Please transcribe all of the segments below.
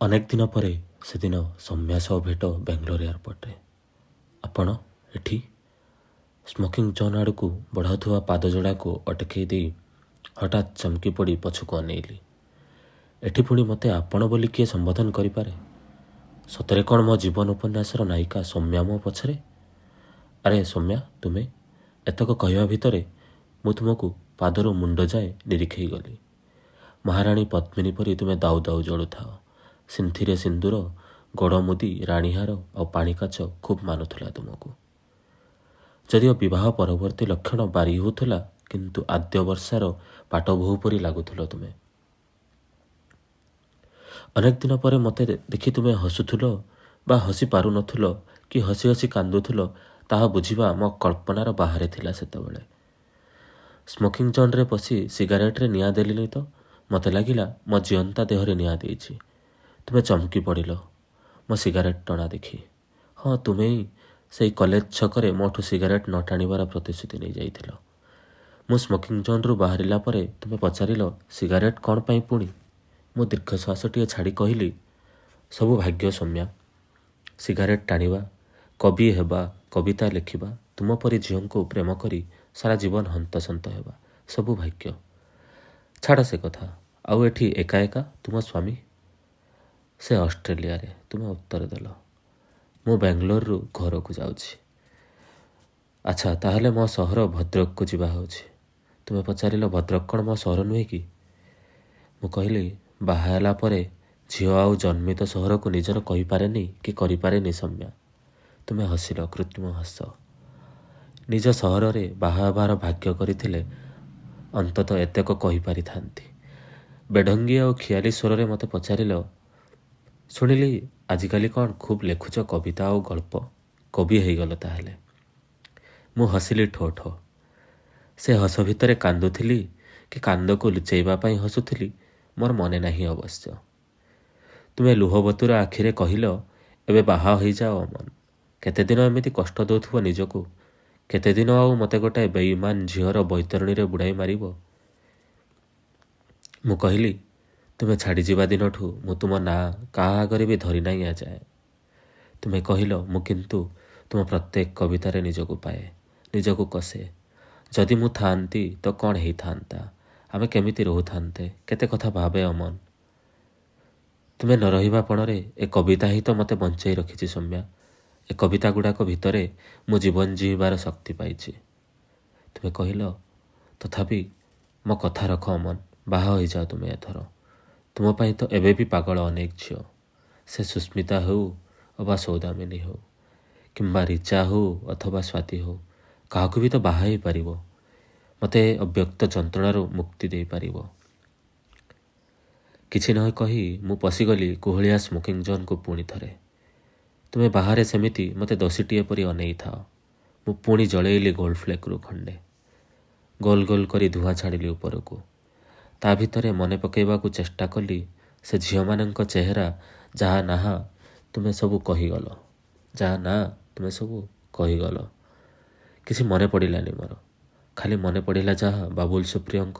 ଅନେକ ଦିନ ପରେ ସେଦିନ ସୌମ୍ୟା ସହ ଭେଟ ବେଙ୍ଗଲୋର ଏୟାରପୋର୍ଟରେ। ଆପଣ ଏଠି? ସ୍ମୋକିଂ ଜୋନ୍ ଆଡ଼କୁ ବଢ଼ାଉଥିବା ପାଦଯୋଡ଼ାକୁ ଅଟକାଇ ଦେଇ ହଠାତ୍ ଚମକି ପଡ଼ି ପଛକୁ ଅନେଇଲି। ଏଠି ପୁଣି ମୋତେ ଆପଣ ବୋଲି କିଏ ସମ୍ବୋଧନ କରିପାରେ? ସତରେ କ'ଣ ମୋ ଜୀବନ ଉପନ୍ୟାସର ନାୟିକା ସୌମ୍ୟା ମୋ ପଛରେ? ଆରେ ସୌମ୍ୟା, ତୁମେ? ଏତକ କହିବା ଭିତରେ ମୁଁ ତୁମକୁ ପାଦରୁ ମୁଣ୍ଡ ଯାଏ ନିରୀକ୍ଷେଇ ଗଲି। ମହାରାଣୀ ପଦ୍ମିନୀ ପରି ତୁମେ ଦାଉ ଦାଉ ଜଳୁଥାଅ। ସିନ୍ଥିରେ ସିନ୍ଦୁର, ଗୋଡ଼ ମୁଦି, ରାଣୀହାର ଆଉ ପାଣିକାଚ ଖୁବ୍ ମାନୁଥିଲା ତୁମକୁ। ଯଦିଓ ବିବାହ ପରବର୍ତ୍ତୀ ଲକ୍ଷଣ ବାରି ହେଉଥିଲା, କିନ୍ତୁ ଆଦ୍ୟ ବର୍ଷାର ପାଟବୋହୂ ପରି ଲାଗୁଥିଲ ତୁମେ। ଅନେକ ଦିନ ପରେ ମୋତେ ଦେଖି ତୁମେ ହସୁଥିଲ ବା ହସି ପାରୁନଥିଲ କି ହସି ହସି କାନ୍ଦୁଥିଲ, ତାହା ବୁଝିବା ମୋ କଳ୍ପନାର ବାହାରେ ଥିଲା ସେତେବେଳେ। ସ୍ମୋକିଂ ଜୋନ୍ରେ ପଶି ସିଗାରେଟରେ ନିଆଁ ଦେଲିନି ତ ମୋତେ ଲାଗିଲା ମୋ ଜିଅନ୍ତା ଦେହରେ ନିଆଁ ଦେଇଛି। ତୁମେ ଚମକି ପଡ଼ିଲ ମୋ ସିଗାରେଟ୍ ଟଣା ଦେଖି। ହଁ, ତୁମେ ହିଁ ସେଇ କଲେଜ ଛକରେ ମୋଠୁ ସିଗାରେଟ୍ ନ ଟାଣିବାର ପ୍ରତିଶ୍ରୁତି ନେଇଯାଇଥିଲ। ମୁଁ ସ୍ମୋକିଂ ଜୋନ୍ରୁ ବାହାରିଲା ପରେ ତୁମେ ପଚାରିଲ, ସିଗାରେଟ୍ କ'ଣ ପାଇଁ ପୁଣି? ମୁଁ ଦୀର୍ଘଶ୍ୱାସଟିଏ ଛାଡ଼ି କହିଲି, ସବୁ ଭାଗ୍ୟ ସୌମ୍ୟା। ସିଗାରେଟ୍ ଟାଣିବା, କବି ହେବା, କବିତା ଲେଖିବା, ତୁମ ପରି ଝିଅଙ୍କୁ ପ୍ରେମ କରି ସାରା ଜୀବନ ହନ୍ତସନ୍ତ ହେବା, ସବୁ ଭାଗ୍ୟ। ଛାଡ଼ ସେ କଥା। ଆଉ ଏଠି ଏକା ଏକା? ତୁମ ସ୍ୱାମୀ? ସେ ଅଷ୍ଟ୍ରେଲିଆରେ, ତୁମେ ଉତ୍ତର ଦେଲ। ମୁଁ ବେଙ୍ଗଲୋରରୁ ଘରକୁ ଯାଉଛି। ଆଚ୍ଛା, ତାହେଲେ ମୋ ସହର ଭଦ୍ରକକୁ ଯିବା ହେଉଛି। ତୁମେ ପଚାରିଲ, ଭଦ୍ରକ କ'ଣ ମୋ ସହର ନୁହେଁ କି? ମୁଁ କହିଲି, ବାହା ହେଲା ପରେ ଝିଅ ଆଉ ଜନ୍ମିତ ସହରକୁ ନିଜର କହିପାରେନି କି କରିପାରେନି ସୌମ୍ୟା। ତୁମେ ହସିଲ କୃତ୍ରିମ ହସ। ନିଜ ସହରରେ ବାହା ହେବାର ଭାଗ୍ୟ କରିଥିଲେ ଅନ୍ତତଃ ଏତକ କହିପାରିଥାନ୍ତି। ବେଢଙ୍ଗି ଆଉ ଖିଆଲି ସ୍ୱରରେ ମୋତେ ପଚାରିଲ, ଶୁଣିଲି ଆଜିକାଲି କ'ଣ ଖୁବ୍ ଲେଖୁଛ କବିତା ଆଉ ଗଳ୍ପ? କବି ହେଇଗଲ ତାହେଲେ? ମୁଁ ହସିଲି ଠୋ ଠୋ। ସେ ହସ ଭିତରେ କାନ୍ଦୁଥିଲି କି କାନ୍ଦକୁ ଲୁଚାଇବା ପାଇଁ ହସୁଥିଲି ମୋର ମନେ ନାହିଁ ଅବଶ୍ୟ। ତୁମେ ଲୁହବତୁର ଆଖିରେ କହିଲ, ଏବେ ବାହା ହୋଇଯାଅ ଅମନ। କେତେଦିନ ଏମିତି କଷ୍ଟ ଦେଉଥିବ ନିଜକୁ? କେତେଦିନ ଆଉ ମୋତେ ଗୋଟାଏ ବେଇମାନ ଝିଅର ବୈତରଣୀରେ ବୁଡ଼ାଇ ମାରିବ? ମୁଁ କହିଲି, ତୁମେ ଛାଡ଼ିଯିବା ଦିନଠୁ ମୁଁ ତୁମ ନାଁ କାହା ଆଗରେ ବି ଧରି ନାହିଁ ଆଯାଏ। ତୁମେ କହିଲ, ମୁଁ କିନ୍ତୁ ତୁମ ପ୍ରତ୍ୟେକ କବିତାରେ ନିଜକୁ ପାଏ, ନିଜକୁ କଷେ। ଯଦି ମୁଁ ଥାଆନ୍ତି ତ କ'ଣ ହେଇଥାନ୍ତା? ଆମେ କେମିତି ରହୁଥାନ୍ତେ? କେତେ କଥା ଭାବେ ଅମନ। ତୁମେ ନ ରହିବା ପଣରେ ଏ କବିତା ହିଁ ତ ମୋତେ ବଞ୍ଚାଇ ରଖିଛି ସୌମ୍ୟା। ଏ କବିତା ଗୁଡ଼ାକ ଭିତରେ ମୁଁ ଜୀବନ ଜୀଇବାର ଶକ୍ତି ପାଇଛି। ତୁମେ କହିଲ, ତଥାପି ମୋ କଥା ରଖ ଅମନ, ବାହା ହୋଇଯାଅ ତୁମେ ଏଥର। ତୁମ ପାଇଁ ତ ଏବେ ବି ପାଗଳ ଅନେକ ଝିଅ। ସେ ସୁସ୍ମିତା ହେଉ ଅବା ସୌଦାମିନୀ ହେଉ, କିମ୍ବା ରିଚା ହେଉ ଅଥବା ସ୍ୱାତି ହେଉ, କାହାକୁ ବି ତ ବାହା ହେଇପାରିବ। ମୋତେ ଅବ୍ୟକ୍ତ ଯନ୍ତ୍ରଣାରୁ ମୁକ୍ତି ଦେଇପାରିବ। କିଛି ନ କହି ମୁଁ ପଶିଗଲି କୁହୁଳିଆ ସ୍ମୋକିଂ ଜୋନ୍କୁ ପୁଣି ଥରେ। ତୁମେ ବାହାରେ ସେମିତି ମୋତେ ଦୋଷୀଟିଏ ପରି ଅନେଇଥାଅ। ମୁଁ ପୁଣି ଜଳେଇଲି ଗୋଲ୍ଡ ଫ୍ଲେକ୍ରୁ ଖଣ୍ଡେ। ଗୋଲ ଗୋଲ କରି ଧୂଆଁ ଛାଡ଼ିଲି ଉପରକୁ। ତା ଭିତରେ ମନେ ପକାଇବାକୁ ଚେଷ୍ଟା କଲି ସେ ଝିଅମାନଙ୍କ ଚେହେରା ଯାହା ନାହା ତୁମେ ସବୁ କହିଗଲ। ଯାହା ନା ତୁମେ ସବୁ କହିଗଲ। କିଛି ମନେ ପଡ଼ିଲାନି ମୋର। ଖାଲି ମନେ ପଡ଼ିଲା ଯାହା ବାବୁଲ ସୁପ୍ରିୟଙ୍କ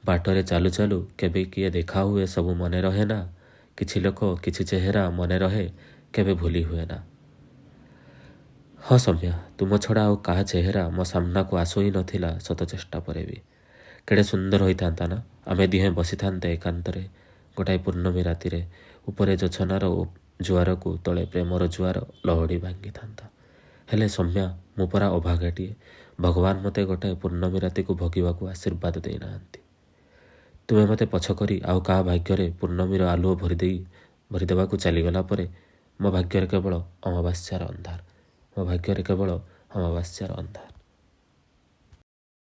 ବାଟରେ ଚାଲୁ ଚାଲୁ କେବେ କିଏ ଦେଖା ହୁଏ ସବୁ ମନେ ରହେ ନା, କିଛି ଲୋକ କିଛି ଚେହେରା ମନେ ରହେ, କେବେ ଭୁଲି ହୁଏ ନା। ହଁ ସୌମ୍ୟା, ତୁମ ଛଡ଼ା ଆଉ କାହା ଚେହେରା ମୋ ସାମ୍ନାକୁ ଆସୁ ହିଁ ନଥିଲା ଶତ ଚେଷ୍ଟା ପରେ ବି। କେଡ଼େ ସୁନ୍ଦର ହୋଇଥାନ୍ତା ନା ଆମେ ଦିହେଁ ବସିଥାନ୍ତେ ଏକାନ୍ତରେ ଗୋଟାଏ ପୂର୍ଣ୍ଣମୀ ରାତିରେ। ଉପରେ ଯୋଛନାର ଜୁଆରକୁ ତଳେ ପ୍ରେମର ଜୁଆର ଲହଡ଼ି ଭାଙ୍ଗିଥାନ୍ତା। ହେଲେ ସୌମ୍ୟା, ମୁଁ ପରା ଅଭାଗାଟିଏ। ଭଗବାନ ମୋତେ ଗୋଟାଏ ପୂର୍ଣ୍ଣମୀ ରାତିକୁ ଭୋଗିବାକୁ ଆଶୀର୍ବାଦ ଦେଇନାହାନ୍ତି। ତୁମେ ମୋତେ ପଛ କରି ଆଉ କାହା ଭାଗ୍ୟରେ ପୂର୍ଣ୍ଣମୀର ଆଲୁଅ ଭରିଦେବାକୁ ଚାଲିଗଲା ପରେ ମୋ ଭାଗ୍ୟରେ କେବଳ ଅମାବାସ୍ୟାର ଅନ୍ଧାର। ମୋ ଭାଗ୍ୟରେ କେବଳ ଅମାବାସ୍ୟାର ଅନ୍ଧାର।